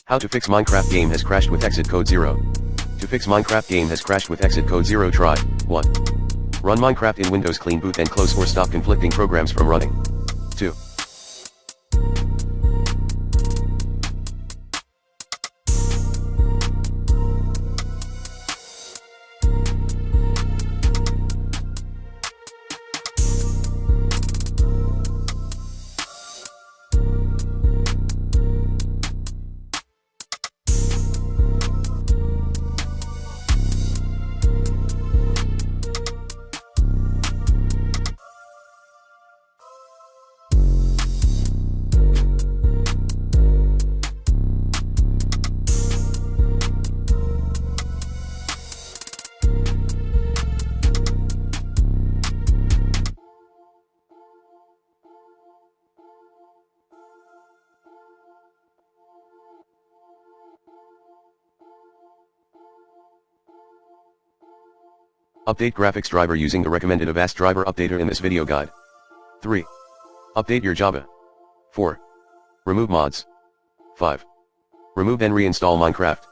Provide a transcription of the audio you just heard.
How to fix Minecraft game has crashed with exit code 0. To fix Minecraft game has crashed with exit code 0, try 1. Run Minecraft in Windows, clean boot and close or stop conflicting programs from running. 2. Update graphics driver using the recommended Avast driver updater in this video guide. 3. Update your Java. 4. Remove mods. 5. Remove and reinstall Minecraft.